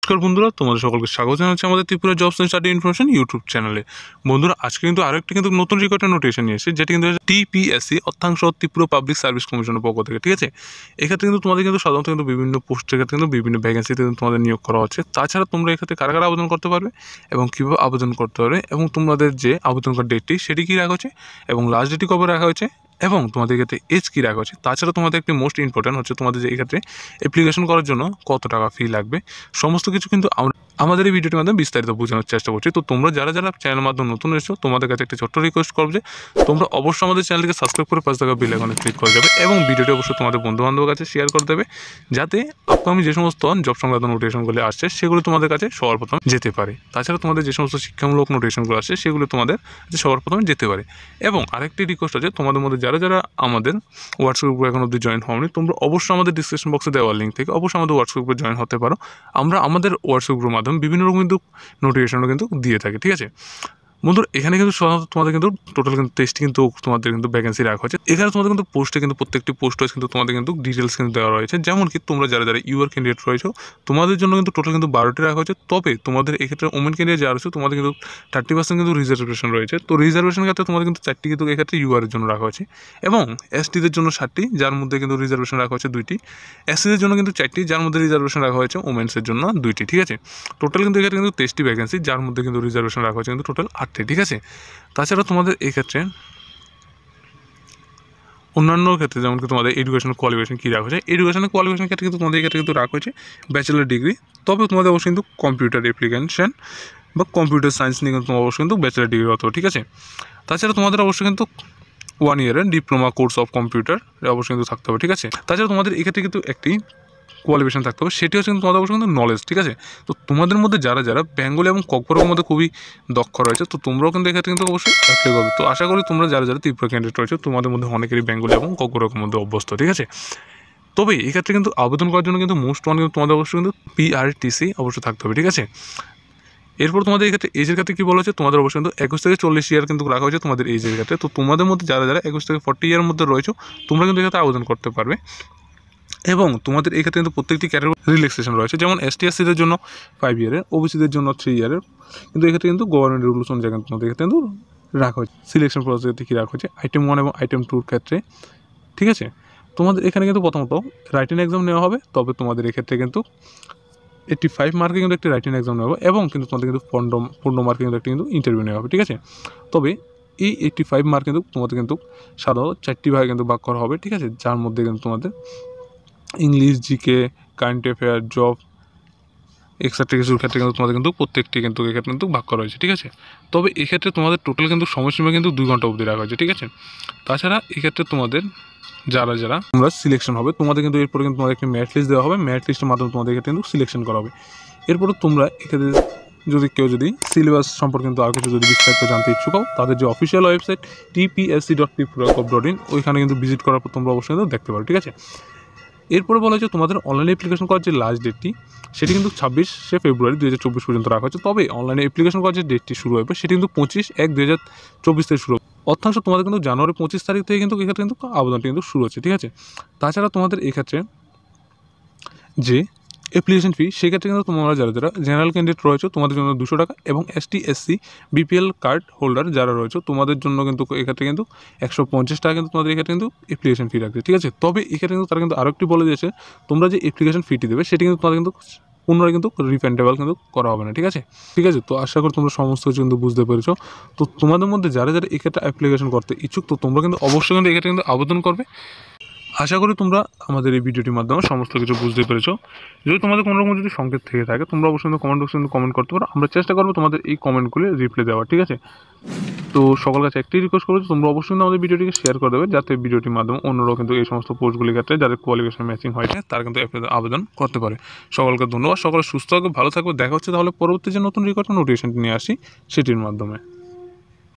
নমস্কার বন্ধুরা, তোমাদের সকলকে স্বাগত জানাচ্ছি আমাদের Tripura jobs and study information YouTube চ্যানেলে। বন্ধুরা, আজকে কিন্তু আরেকটি কিন্তু নতুন রিক্রুটমেন্ট নোটিফিকেশন নিয়ে এসেছে, যেটি কিন্তু টিপিএসসি অর্থাংশ ত্রিপুরা পাবলিক সার্ভিস কমিশনের পক্ষ থেকে। ঠিক আছে, এক্ষেত্রে কিন্তু তোমাদের কিন্তু সাধারণত কিন্তু বিভিন্ন পোস্টের ক্ষেত্রে কিন্তু বিভিন্ন ভ্যাকেন্সিতে কিন্তু তোমাদের নিয়োগ করা হচ্ছে। তাছাড়া তোমরা এক্ষেত্রে কারা কারা আবেদন করতে পারবে এবং কীভাবে আবেদন করতে পারবে এবং তোমাদের যে আবেদন করার ডেটটি সেটি কী রাখা হচ্ছে এবং লাস্ট ডেটটি কবে রাখা হয়েছে এবং তোমাদের ক্ষেত্রে এজ কী রাখা হচ্ছে। তাছাড়া তোমাদের একটি মোস্ট ইম্পর্ট্যান্ট হচ্ছে তোমাদের যে এক্ষেত্রে অ্যাপ্লিকেশন করার জন্য কত টাকা ফি লাগবে, সমস্ত কিছু কিন্তু আমাদের এই ভিডিওটির মাধ্যমে বিস্তারিত বোঝানোর চেষ্টা করছি। তো তোমরা যারা যারা চ্যানেলের মাধ্যমে নতুন এসেছো, তোমাদের কাছে একটি ছোট্ট রিকোয়েস্ট করবো যে তোমরা অবশ্যই আমাদের চ্যানেলকে সাবস্ক্রাইব করে পাশে থাকা বেল আইকনে ক্লিক করে দেবে এবং ভিডিওটি অবশ্যই তোমাদের বন্ধুবান্ধবের কাছে শেয়ার করে দেবে, যাতে আপকামিং যে সমস্ত জব সংক্রান্ত নোটিফিকেশনগুলি আসছে সেগুলো তোমাদের কাছে সবার প্রথমে যেতে পারে। তাছাড়া তোমাদের যে সমস্ত শিক্ষামূলক নোটিফিকেশনগুলো আসছে সেগুলো তোমাদের কাছে সবার প্রথমে যেতে পারে। এবং আরেকটি রিকোয়েস্ট আছে, তোমাদের মধ্যে যারা যারা আমাদের হোয়াটসঅ্যাপ গ্রুপে এখন অবধি জয়েন হওনি, তোমরা অবশ্যই আমাদের ডিসক্রিপশন বক্সে দেওয়া লিঙ্ক থেকে অবশ্যই আমাদের হোয়াটসঅ্যাপ গ্রুপে জয়েন হতে পারো। আমরা আমাদের হোয়াটসঅ্যাপ গ্রুপের মাধ্যমে বিভিন্ন রকম কিন্তু নোটিফিকেশনও কিন্তু দিয়ে থাকে। ঠিক আছে বন্ধুরা, এখানে কিন্তু সাধারণত তোমাদের কিন্তু টোটাল কিন্তু টেস্ট কিন্তু তোমাদের কিন্তু ভ্যাকেন্সি রাখা হয়েছে। এখানে তোমাদের কিন্তু পোস্টে কিন্তু প্রত্যেকটি পোস্ট ওয়াইজ কিন্তু তোমাদের কিন্তু ডিটেলস কিন্তু দেওয়া রয়েছে। যেমন কি তোমরা যারা যারা ইউআর ক্যান্ডিডেট রয়েছে তোমাদের জন্য কিন্তু টোটাল কিন্তু 12টি রাখা হয়েছে। তবে তোমাদের এক্ষেত্রে ওমেন ক্যান্ডিডেট যারা রয়েছে তোমাদের কিন্তু 30% কিন্তু রিজার্ভেশন রয়েছে। তো রিজার্ভেশন ক্ষেত্রে তোমাদের কিন্তু 4টি কিন্তু এক্ষেত্রে ইউআরের জন্য রাখা হয়েছে এবং এসটিদের জন্য 7টি, যার মধ্যে কিন্তু রিজার্ভেশন রাখা হয়েছে 2টি। এসসিদের জন্য কিন্তু 4টি, যার মধ্যে রিজার্ভেশন রাখা হয়েছে ওমেন্সের জন্য 2টি। ঠিক আছে, টোটাল কিন্তু এক্ষেত্রে কিন্তু 23টি ভ্যাকেন্সি, যার মধ্যে কিন্তু রিজার্ভেশন রাখা হয়েছে কিন্তু টোটাল 8টি। ঠিক আছে, তাছাড়া তোমাদের এক্ষেত্রে অন্যান্য ক্ষেত্রে যেমন কি তোমাদের এডুকেশনাল কোয়ালিফিকেশন কী রাখা হয়েছে, এডুকেশনাল কোয়ালিফিকেশন ক্ষেত্রে কিন্তু তোমাদের এক্ষেত্রে কিন্তু রাখা হয়েছে ব্যাচেলার ডিগ্রি। তবে তোমাদের অবশ্যই কিন্তু কম্পিউটার অ্যাপ্লিকেশন বা কম্পিউটার সায়েন্স নিয়ে কিন্তু তোমার অবশ্যই কিন্তু ব্যাচেলার ডিগ্রি হতো। ঠিক আছে, তাছাড়া তোমাদের অবশ্যই কিন্তু 1 ইয়ারের ডিপ্লোমা কোর্স অফ কম্পিউটার অবশ্যই কিন্তু থাকতে হবে। ঠিক আছে, তাছাড়া তোমাদের এক্ষেত্রে কিন্তু একটি কোয়ালিফিকেশন থাকতে হবে, সেটি হচ্ছে কিন্তু তোমাদের অবশ্যই কিন্তু নলেজ। ঠিক আছে, তো তোমাদের মধ্যে যারা যারা বেঙ্গলি এবং ককবরকের মধ্যে খুবই দক্ষ রয়েছে, তো তোমরাও কিন্তু এক্ষেত্রে কিন্তু অবশ্যই অ্যাপ্লাই করবে। তো আশা করি তোমরা যারা যারা ত্রিপুরা ক্যান্ডিডেট রয়েছে তোমাদের মধ্যে অনেকেরই বেঙ্গলি এবং ককবরকের মধ্যে অভ্যস্ত। ঠিক আছে, তবে এক্ষেত্রে কিন্তু আবেদন করার জন্য কিন্তু মোস্ট ওয়ান কিন্তু তোমাদের অবশ্যই কিন্তু পিআরটিসি অবশ্যই থাকতে হবে। ঠিক আছে, এরপর তোমাদের এক্ষেত্রে এজের ক্ষেত্রে কী বলা হচ্ছে, তোমাদের অবশ্যই কিন্তু 21 থেকে 40 ইয়ার কিন্তু রাখা হয়েছে তোমাদের এজের ক্ষেত্রে। তো তোমাদের মধ্যে যারা যারা 21 থেকে 40 ইয়ারের মধ্যে রয়েছে তোমরা কিন্তু এক্ষেত্রে আবেদন করতে পারবে এবং তোমাদের এক্ষেত্রে কিন্তু প্রত্যেকটি ক্যাটাগরি রিল্যাক্সেশন রয়েছে। যেমন এসটিএসসিদের জন্য 5 ইয়ারের, ওবিসিদের জন্য 3 ইয়ারের, কিন্তু এক্ষেত্রে কিন্তু গভর্নমেন্ট রুলস অনুযায়ী কিন্তু তোমাদের এক্ষেত্রে কিন্তু রাখা হয়েছে। সিলেকশন প্রসেস কী রাখা হয়েছে আইটেম 1 এবং আইটেম 2 ক্ষেত্রে। ঠিক আছে, তোমাদের এখানে কিন্তু প্রথমত রাইটিং এক্সাম নেওয়া হবে। তবে তোমাদের এক্ষেত্রে কিন্তু 85 মার্কে কিন্তু একটি রাইটিং এক্সাম নেওয়া হবে এবং কিন্তু তোমাদের কিন্তু পূর্ণ মার্কে কিন্তু একটি কিন্তু ইন্টারভিউ নেওয়া হবে। ঠিক আছে, তবে এই 85 মার্ক কিন্তু তোমাদের কিন্তু সাধারণত 4টি ভাগে কিন্তু ভাগ করা হবে। ঠিক আছে, যার মধ্যে কিন্তু তোমাদের English, GK, current affair, job, extra কিছুর ক্ষেত্রে কিন্তু তোমাদের কিন্তু প্রত্যেকটি কিন্তু এক্ষেত্রে কিন্তু ভাগ করা হয়েছে। ঠিক আছে, তবে এক্ষেত্রে তোমাদের টোটাল কিন্তু সময়সীমা কিন্তু 2 ঘন্টা অবধি রাখা হয়েছে। ঠিক আছে, তাছাড়া এক্ষেত্রে তোমাদের যারা যারা তোমরা সিলেকশন হবে তোমাদের কিন্তু এরপরে কিন্তু তোমাদের একটি মেরিট লিস্ট দেওয়া হবে। মেরিট লিস্টের মাধ্যমে তোমাদের এক্ষেত্রে কিন্তু সিলেকশন করা হবে। এরপরে তোমরা এক্ষেত্রে যদি কেউ যদি সিলেবাস সম্পর্কে কিন্তু আর কিছু যদি বিস্তারিত জানতে ইচ্ছুক হও, তাদের যে অফিসিয়াল ওয়েবসাইট tpsc.tripura.gov.in ওইখানে কিন্তু ভিজিট করার পর তোমরা অবশ্যই কিন্তু দেখতে পারো। ঠিক আছে, এরপরে বলা হয়েছে তোমাদের অনলাইনে অ্যাপ্লিকেশন করার যে লাস্ট ডেটটি সেটি কিন্তু 26শে ফেব্রুয়ারি 2024 পর্যন্ত রাখা হয়েছে। তবে অনলাইনে অ্যাপ্লিকেশন করার যে ডেটটি শুরু হবে সেটি কিন্তু 25/1/2024 থেকে শুরু হবে। অর্থাৎ তোমাদের কিন্তু জানুয়ারি 25 তারিখ থেকে কিন্তু এক্ষেত্রে কিন্তু আবেদনটি কিন্তু শুরু হচ্ছে। ঠিক আছে, তাছাড়া তোমাদের এক্ষেত্রে যে অ্যাপ্লিকেশন ফি সেক্ষেত্রে কিন্তু তোমরা যারা যারা জেনারেল ক্যান্ডিডেট রয়েছে তোমাদের জন্য 200 টাকা এবং ST SC BPL card holder যারা রয়েছে তোমাদের জন্য কিন্তু এক্ষেত্রে কিন্তু 150 টাকা কিন্তু তোমাদের এক্ষেত্রে কিন্তু অ্যাপ্লিকেশন ফি রাখছে। ঠিক আছে, তবে এক্ষেত্রে কিন্তু তারা কিন্তু আরও একটি বলে দিয়েছে, তোমরা যে অ্যাপ্লিকেশন ফিটি দেবে সেটি কিন্তু তোমাদের কিন্তু পুনরায় কিন্তু রিফান্ডেবল কিন্তু করা হবে না। ঠিক আছে, তো আশা করি তোমরা সমস্ত কিছু কিন্তু বুঝতে পেরেছো। তো তোমাদের মধ্যে যারা যারা এক্ষেত্রে অ্যাপ্লিকেশন করতে ইচ্ছুক তো তোমরা কিন্তু অবশ্যই কিন্তু এক্ষেত্রে কিন্তু আবেদন করবে। আশা করি তোমরা আমাদের এই ভিডিওটির মাধ্যমে সমস্ত কিছু বুঝতে পেরেছো। যদি তোমাদের কোনো রকম যদি সংকেত থেকে থাকে তোমরা অবশ্যই কমেন্ট বক্সে কিন্তু কমেন্ট করতে পারো, আমরা চেষ্টা করবো তোমাদের এই কমেন্টগুলি রিপ্লাই দেওয়ার। ঠিক আছে, তো সকল কাছে একটি রিকোয়েস্ট করবো তোমরা অবশ্যই আমাদের ভিডিওটিকে শেয়ার করে দেবে, যাতে ভিডিওটির মাধ্যমে অন্যরাও কিন্তু এই সমস্ত পোস্টগুলির ক্ষেত্রে যাদের কোয়ালিফিকেশন ম্যাচিং হয়েছে তারা কিন্তু আবেদন করতে পারে। সকলকে ধন্যবাদ, সকলে সুস্থ থাকবে, ভালো থাকবে। দেখা হচ্ছে তাহলে পরবর্তী যে নতুন রিকোয়ারমেন্ট নোটিফিকেশনটি নিয়ে আসি সেটির মাধ্যমে।